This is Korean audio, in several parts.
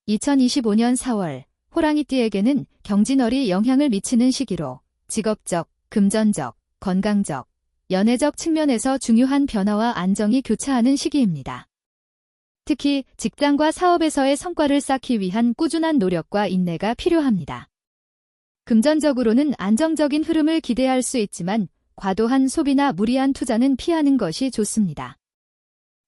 2025년 4월, 호랑이띠에게는 경진월이 영향을 미치는 시기로 직업적, 금전적, 건강적, 연애적 측면에서 중요한 변화와 안정이 교차하는 시기입니다. 특히 직장과 사업에서의 성과를 쌓기 위한 꾸준한 노력과 인내가 필요합니다. 금전적으로는 안정적인 흐름을 기대할 수 있지만 과도한 소비나 무리한 투자는 피하는 것이 좋습니다.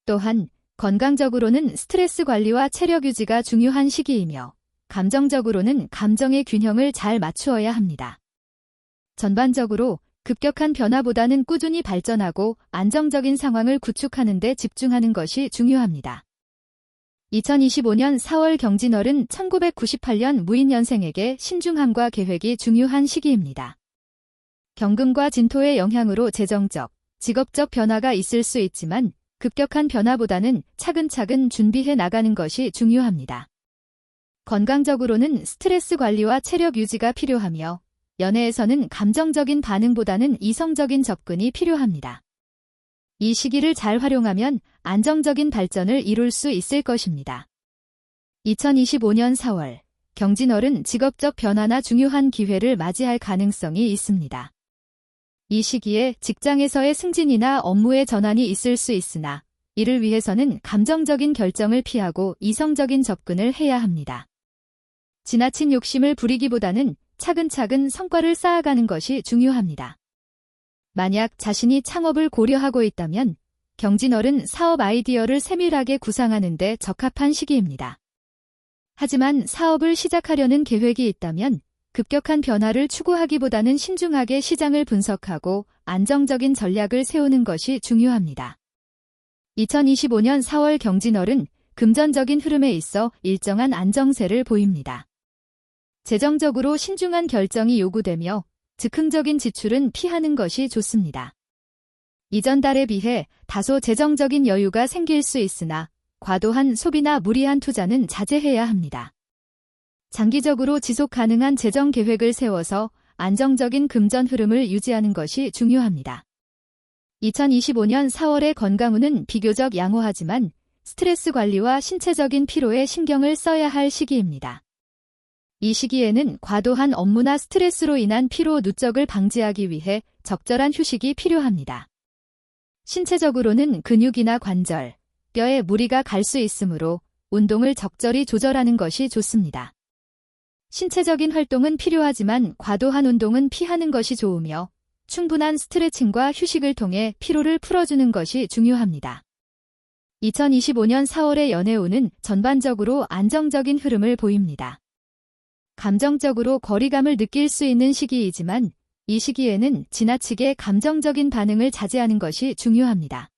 또한 건강적으로는 스트레스 관리와 체력 유지가 중요한 시기이며 감정적으로는 감정의 균형을 잘 맞추어야 합니다. 전반적으로 급격한 변화보다는 꾸준히 발전하고 안정적인 상황을 구축하는 데 집중하는 것이 중요합니다. 2025년 4월 경진월은 1998년 무인년생에게 신중함과 계획이 중요한 시기입니다. 경금과 진토의 영향으로 재정적, 직업적 변화가 있을 수 있지만 급격한 변화보다는 차근차근 준비해 나가는 것이 중요합니다. 건강적으로는 스트레스 관리와 체력 유지가 필요하며 연애에서는 감정적인 반응보다는 이성적인 접근이 필요합니다. 이 시기를 잘 활용하면 안정적인 발전을 이룰 수 있을 것입니다. 2025년 4월, 경진월은 직업적 변화나 중요한 기회를 맞이할 가능성이 있습니다. 이 시기에 직장에서의 승진이나 업무의 전환이 있을 수 있으나 이를 위해서는 감정적인 결정을 피하고 이성적인 접근을 해야 합니다. 지나친 욕심을 부리기보다는 차근차근 성과를 쌓아가는 것이 중요합니다. 만약 자신이 창업을 고려하고 있다면 경진월은 사업 아이디어를 세밀하게 구상하는 데 적합한 시기입니다. 하지만 사업을 시작하려는 계획이 있다면 급격한 변화를 추구하기보다는 신중하게 시장을 분석하고 안정적인 전략을 세우는 것이 중요합니다. 2025년 4월 경진월은 금전적인 흐름에 있어 일정한 안정세를 보입니다. 재정적으로 신중한 결정이 요구되며 즉흥적인 지출은 피하는 것이 좋습니다. 이전 달에 비해 다소 재정적인 여유가 생길 수 있으나 과도한 소비나 무리한 투자는 자제해야 합니다. 장기적으로 지속 가능한 재정 계획을 세워서 안정적인 금전 흐름을 유지하는 것이 중요합니다. 2025년 4월의 건강운은 비교적 양호하지만 스트레스 관리와 신체적인 피로에 신경을 써야 할 시기입니다. 이 시기에는 과도한 업무나 스트레스로 인한 피로 누적을 방지하기 위해 적절한 휴식이 필요합니다. 신체적으로는 근육이나 관절, 뼈에 무리가 갈 수 있으므로 운동을 적절히 조절하는 것이 좋습니다. 신체적인 활동은 필요하지만 과도한 운동은 피하는 것이 좋으며 충분한 스트레칭과 휴식을 통해 피로를 풀어주는 것이 중요합니다. 2025년 4월의 연애운은 전반적으로 안정적인 흐름을 보입니다. 감정적으로 거리감을 느낄 수 있는 시기이지만 이 시기에는 지나치게 감정적인 반응을 자제하는 것이 중요합니다.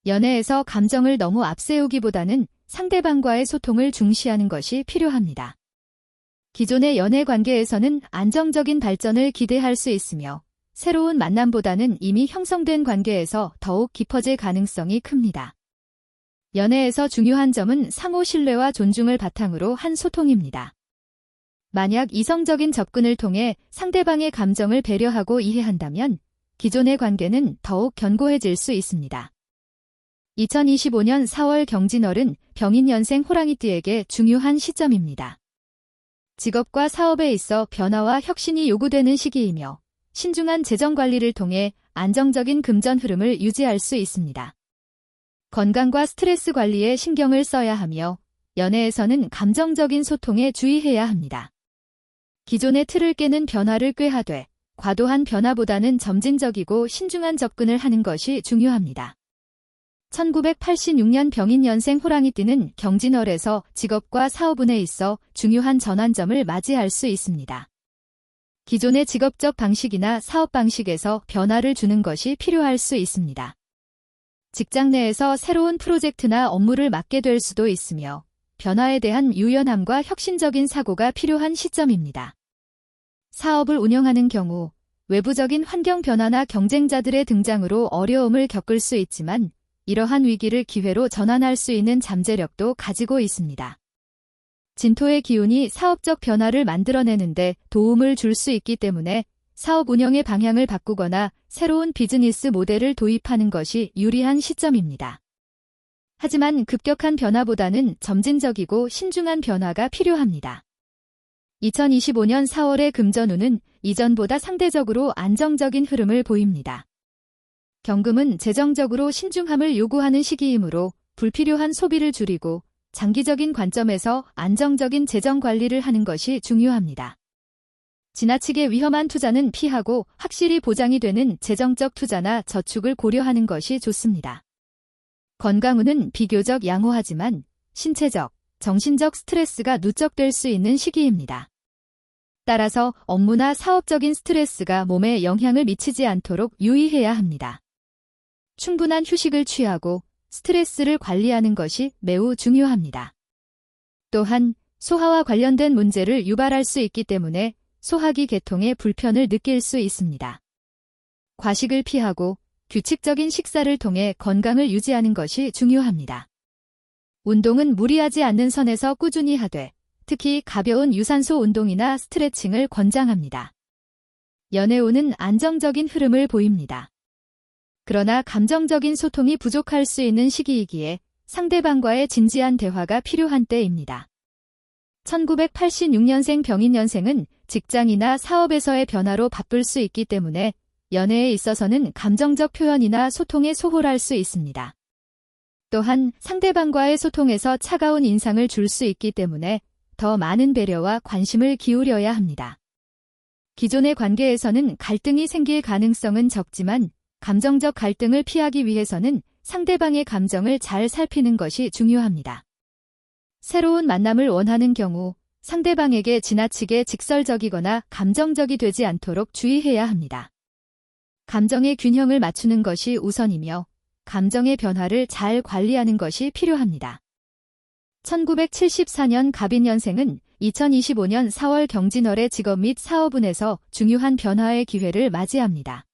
연애에서 감정을 너무 앞세우기보다는 상대방과의 소통을 중시하는 것이 필요합니다. 기존의 연애 관계에서는 안정적인 발전을 기대할 수 있으며 새로운 만남보다는 이미 형성된 관계에서 더욱 깊어질 가능성이 큽니다. 연애에서 중요한 점은 상호 신뢰와 존중을 바탕으로 한 소통입니다. 만약 이성적인 접근을 통해 상대방의 감정을 배려하고 이해한다면 기존의 관계는 더욱 견고해질 수 있습니다. 2025년 4월 경진월은 병인년생 호랑이띠에게 중요한 시점입니다. 직업과 사업에 있어 변화와 혁신이 요구되는 시기이며 신중한 재정 관리를 통해 안정적인 금전 흐름을 유지할 수 있습니다. 건강과 스트레스 관리에 신경을 써야 하며 연애에서는 감정적인 소통에 주의해야 합니다. 기존의 틀을 깨는 변화를 꾀하되 과도한 변화보다는 점진적이고 신중한 접근을 하는 것이 중요합니다. 1986년 병인년생 호랑이띠는 경진월에서 직업과 사업운에 있어 중요한 전환점을 맞이할 수 있습니다. 기존의 직업적 방식이나 사업 방식에서 변화를 주는 것이 필요할 수 있습니다. 직장 내에서 새로운 프로젝트나 업무를 맡게 될 수도 있으며 변화에 대한 유연함과 혁신적인 사고가 필요한 시점입니다. 사업을 운영하는 경우 외부적인 환경 변화나 경쟁자들의 등장으로 어려움을 겪을 수 있지만 이러한 위기를 기회로 전환할 수 있는 잠재력도 가지고 있습니다. 진토의 기운이 사업적 변화를 만들어내는데 도움을 줄 수 있기 때문에 사업 운영의 방향을 바꾸거나 새로운 비즈니스 모델을 도입하는 것이 유리한 시점입니다. 하지만 급격한 변화보다는 점진적이고 신중한 변화가 필요합니다. 2025년 4월의 금전운은 이전보다 상대적으로 안정적인 흐름을 보입니다. 경금은 재정적으로 신중함을 요구하는 시기이므로 불필요한 소비를 줄이고 장기적인 관점에서 안정적인 재정 관리를 하는 것이 중요합니다. 지나치게 위험한 투자는 피하고 확실히 보장이 되는 재정적 투자나 저축을 고려하는 것이 좋습니다. 건강운은 비교적 양호하지만 신체적, 정신적 스트레스가 누적될 수 있는 시기입니다. 따라서 업무나 사업적인 스트레스가 몸에 영향을 미치지 않도록 유의해야 합니다. 충분한 휴식을 취하고 스트레스를 관리하는 것이 매우 중요합니다. 또한 소화와 관련된 문제를 유발할 수 있기 때문에 소화기 계통에 불편을 느낄 수 있습니다. 과식을 피하고 규칙적인 식사를 통해 건강을 유지하는 것이 중요합니다. 운동은 무리하지 않는 선에서 꾸준히 하되 특히 가벼운 유산소 운동이나 스트레칭을 권장합니다. 연애운은 안정적인 흐름을 보입니다. 그러나 감정적인 소통이 부족할 수 있는 시기이기에 상대방과의 진지한 대화가 필요한 때입니다. 1986년생 병인년생은 직장이나 사업에서의 변화로 바쁠 수 있기 때문에 연애에 있어서는 감정적 표현이나 소통에 소홀할 수 있습니다. 또한 상대방과의 소통에서 차가운 인상을 줄 수 있기 때문에 더 많은 배려와 관심을 기울여야 합니다. 기존의 관계에서는 갈등이 생길 가능성은 적지만 감정적 갈등을 피하기 위해서는 상대방의 감정을 잘 살피는 것이 중요합니다. 새로운 만남을 원하는 경우 상대방에게 지나치게 직설적이거나 감정적이 되지 않도록 주의해야 합니다. 감정의 균형을 맞추는 것이 우선이며 감정의 변화를 잘 관리하는 것이 필요합니다. 1974년 갑인년생은 2025년 4월 경진월의 직업 및 사업운에서 중요한 변화의 기회를 맞이합니다.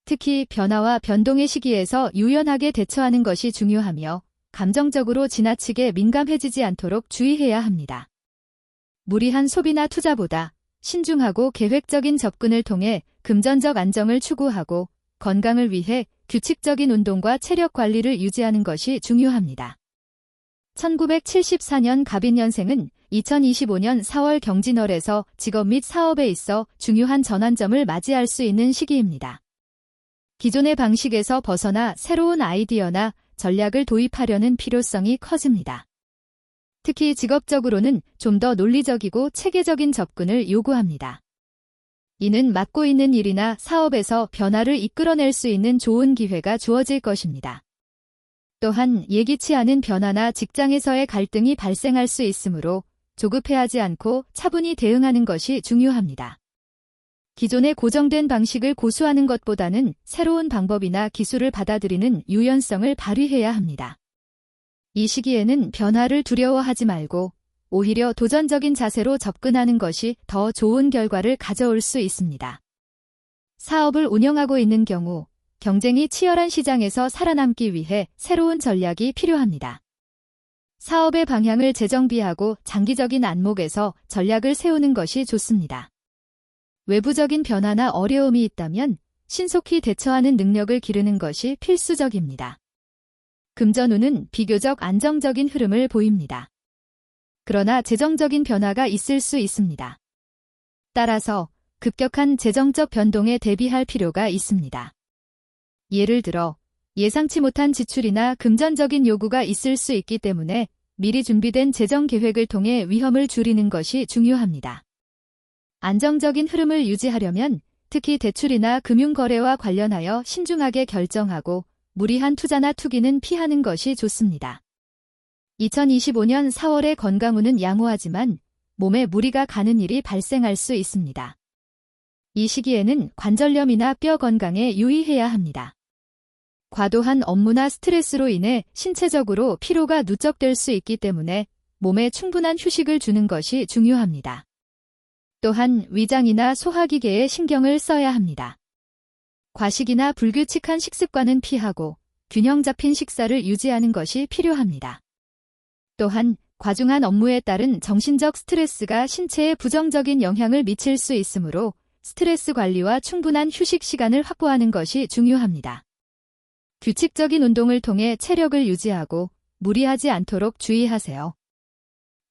특히 변화와 변동의 시기에서 유연하게 대처하는 것이 중요하며 감정적으로 지나치게 민감해지지 않도록 주의해야 합니다. 무리한 소비나 투자보다 신중하고 계획적인 접근을 통해 금전적 안정을 추구하고 건강을 위해 규칙적인 운동과 체력 관리를 유지하는 것이 중요합니다. 1974년 갑인년생은 2025년 4월 경진월에서 직업 및 사업에 있어 중요한 전환점을 맞이할 수 있는 시기입니다. 기존의 방식에서 벗어나 새로운 아이디어나 전략을 도입하려는 필요성이 커집니다. 특히 직업적으로는 좀 더 논리적이고 체계적인 접근을 요구합니다. 이는 맡고 있는 일이나 사업에서 변화를 이끌어낼 수 있는 좋은 기회가 주어질 것입니다. 또한 예기치 않은 변화나 직장에서의 갈등이 발생할 수 있으므로 조급해하지 않고 차분히 대응하는 것이 중요합니다. 기존의 고정된 방식을 고수하는 것보다는 새로운 방법이나 기술을 받아들이는 유연성을 발휘해야 합니다. 이 시기에는 변화를 두려워하지 말고 오히려 도전적인 자세로 접근하는 것이 더 좋은 결과를 가져올 수 있습니다. 사업을 운영하고 있는 경우 경쟁이 치열한 시장에서 살아남기 위해 새로운 전략이 필요합니다. 사업의 방향을 재정비하고 장기적인 안목에서 전략을 세우는 것이 좋습니다. 외부적인 변화나 어려움이 있다면 신속히 대처하는 능력을 기르는 것이 필수적입니다. 금전운은 비교적 안정적인 흐름을 보입니다. 그러나 재정적인 변화가 있을 수 있습니다. 따라서 급격한 재정적 변동에 대비할 필요가 있습니다. 예를 들어 예상치 못한 지출이나 금전적인 요구가 있을 수 있기 때문에 미리 준비된 재정 계획을 통해 위험을 줄이는 것이 중요합니다. 안정적인 흐름을 유지하려면 특히 대출이나 금융거래와 관련하여 신중하게 결정하고 무리한 투자나 투기는 피하는 것이 좋습니다. 2025년 4월의 건강운은 양호하지만 몸에 무리가 가는 일이 발생할 수 있습니다. 이 시기에는 관절염이나 뼈 건강에 유의해야 합니다. 과도한 업무나 스트레스로 인해 신체적으로 피로가 누적될 수 있기 때문에 몸에 충분한 휴식을 주는 것이 중요합니다. 또한 위장이나 소화기계에 신경을 써야 합니다. 과식이나 불규칙한 식습관은 피하고 균형 잡힌 식사를 유지하는 것이 필요합니다. 또한 과중한 업무에 따른 정신적 스트레스가 신체에 부정적인 영향을 미칠 수 있으므로 스트레스 관리와 충분한 휴식 시간을 확보하는 것이 중요합니다. 규칙적인 운동을 통해 체력을 유지하고 무리하지 않도록 주의하세요.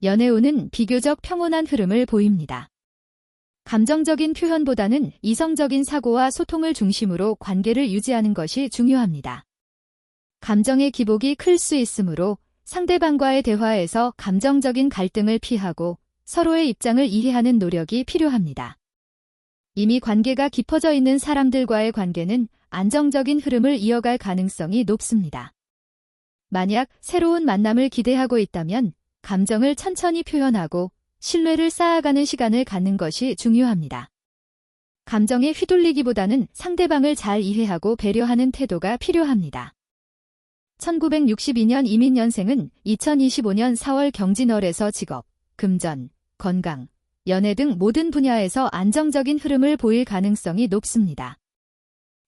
연애운은 비교적 평온한 흐름을 보입니다. 감정적인 표현보다는 이성적인 사고와 소통을 중심으로 관계를 유지하는 것이 중요합니다. 감정의 기복이 클 수 있으므로 상대방과의 대화에서 감정적인 갈등을 피하고 서로의 입장을 이해하는 노력이 필요합니다. 이미 관계가 깊어져 있는 사람들과의 관계는 안정적인 흐름을 이어갈 가능성이 높습니다. 만약 새로운 만남을 기대하고 있다면 감정을 천천히 표현하고 신뢰를 쌓아가는 시간을 갖는 것이 중요합니다. 감정에 휘둘리기보다는 상대방을 잘 이해하고 배려하는 태도가 필요합니다. 1962년 이민년생은 2025년 4월 경진월에서 직업, 금전, 건강, 연애 등 모든 분야에서 안정적인 흐름을 보일 가능성이 높습니다.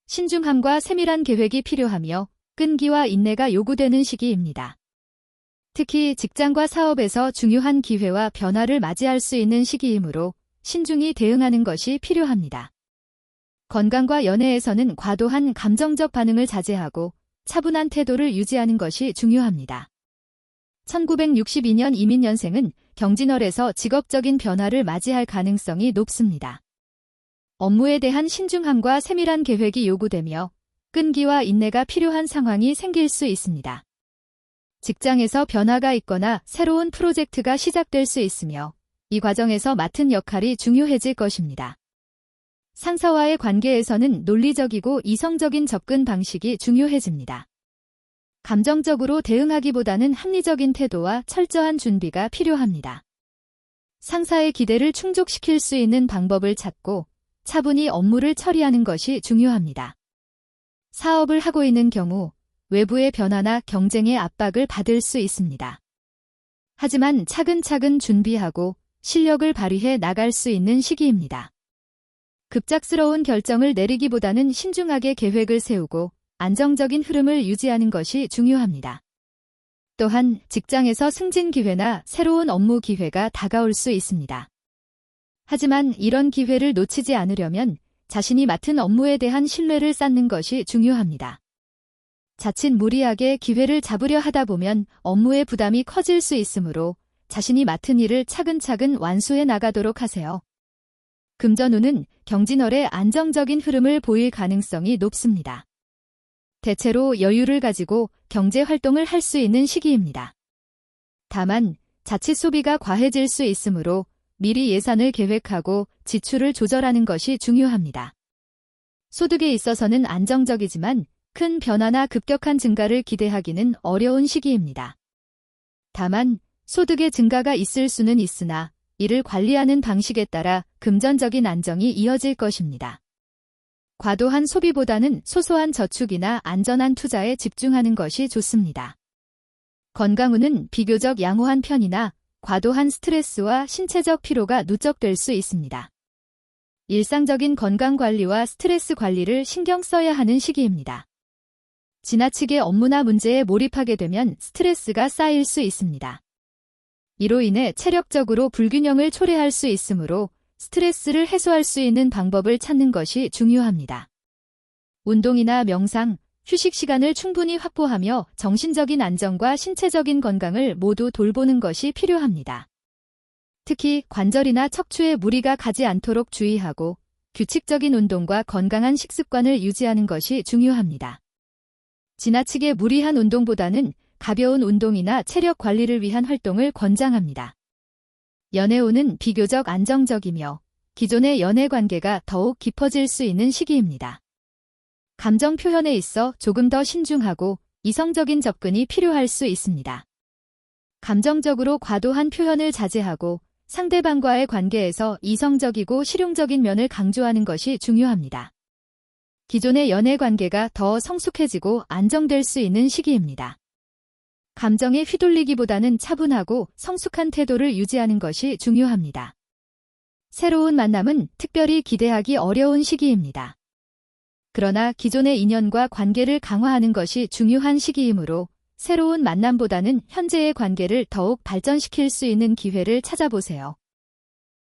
신중함과 세밀한 계획이 필요하며 끈기와 인내가 요구되는 시기입니다. 특히 직장과 사업에서 중요한 기회와 변화를 맞이할 수 있는 시기이므로 신중히 대응하는 것이 필요합니다. 건강과 연애에서는 과도한 감정적 반응을 자제하고 차분한 태도를 유지하는 것이 중요합니다. 1962년 이민년생은 경진월에서 직업적인 변화를 맞이할 가능성이 높습니다. 업무에 대한 신중함과 세밀한 계획이 요구되며 끈기와 인내가 필요한 상황이 생길 수 있습니다. 직장에서 변화가 있거나 새로운 프로젝트가 시작될 수 있으며 이 과정에서 맡은 역할이 중요해질 것입니다. 상사와의 관계에서는 논리적이고 이성적인 접근 방식이 중요해집니다. 감정적으로 대응하기보다는 합리적인 태도와 철저한 준비가 필요합니다. 상사의 기대를 충족시킬 수 있는 방법을 찾고 차분히 업무를 처리하는 것이 중요합니다. 사업을 하고 있는 경우 외부의 변화나 경쟁의 압박을 받을 수 있습니다. 하지만 차근차근 준비하고 실력을 발휘해 나갈 수 있는 시기입니다. 급작스러운 결정을 내리기보다는 신중하게 계획을 세우고 안정적인 흐름을 유지하는 것이 중요합니다. 또한 직장에서 승진 기회나 새로운 업무 기회가 다가올 수 있습니다. 하지만 이런 기회를 놓치지 않으려면 자신이 맡은 업무에 대한 신뢰를 쌓는 것이 중요합니다. 자칫 무리하게 기회를 잡으려 하다 보면 업무의 부담이 커질 수 있으므로 자신이 맡은 일을 차근차근 완수해 나가도록 하세요. 금전운은 경진월에 안정적인 흐름을 보일 가능성이 높습니다. 대체로 여유를 가지고 경제 활동을 할 수 있는 시기입니다. 다만 자칫 소비가 과해질 수 있으므로 미리 예산을 계획하고 지출을 조절하는 것이 중요합니다. 소득에 있어서는 안정적이지만 큰 변화나 급격한 증가를 기대하기는 어려운 시기입니다. 다만 소득의 증가가 있을 수는 있으나 이를 관리하는 방식에 따라 금전적인 안정이 이어질 것입니다. 과도한 소비보다는 소소한 저축이나 안전한 투자에 집중하는 것이 좋습니다. 건강운은 비교적 양호한 편이나 과도한 스트레스와 신체적 피로가 누적될 수 있습니다. 일상적인 건강관리와 스트레스 관리를 신경 써야 하는 시기입니다. 지나치게 업무나 문제에 몰입하게 되면 스트레스가 쌓일 수 있습니다. 이로 인해 체력적으로 불균형을 초래할 수 있으므로 스트레스를 해소할 수 있는 방법을 찾는 것이 중요합니다. 운동이나 명상, 휴식 시간을 충분히 확보하며 정신적인 안정과 신체적인 건강을 모두 돌보는 것이 필요합니다. 특히 관절이나 척추에 무리가 가지 않도록 주의하고 규칙적인 운동과 건강한 식습관을 유지하는 것이 중요합니다. 지나치게 무리한 운동보다는 가벼운 운동이나 체력 관리를 위한 활동을 권장합니다. 연애운은 비교적 안정적이며 기존의 연애 관계가 더욱 깊어질 수 있는 시기입니다. 감정 표현에 있어 조금 더 신중하고 이성적인 접근이 필요할 수 있습니다. 감정적으로 과도한 표현을 자제하고 상대방과의 관계에서 이성적이고 실용적인 면을 강조하는 것이 중요합니다. 기존의 연애 관계가 더 성숙해지고 안정될 수 있는 시기입니다. 감정에 휘둘리기보다는 차분하고 성숙한 태도를 유지하는 것이 중요합니다. 새로운 만남은 특별히 기대하기 어려운 시기입니다. 그러나 기존의 인연과 관계를 강화하는 것이 중요한 시기이므로 새로운 만남보다는 현재의 관계를 더욱 발전시킬 수 있는 기회를 찾아보세요.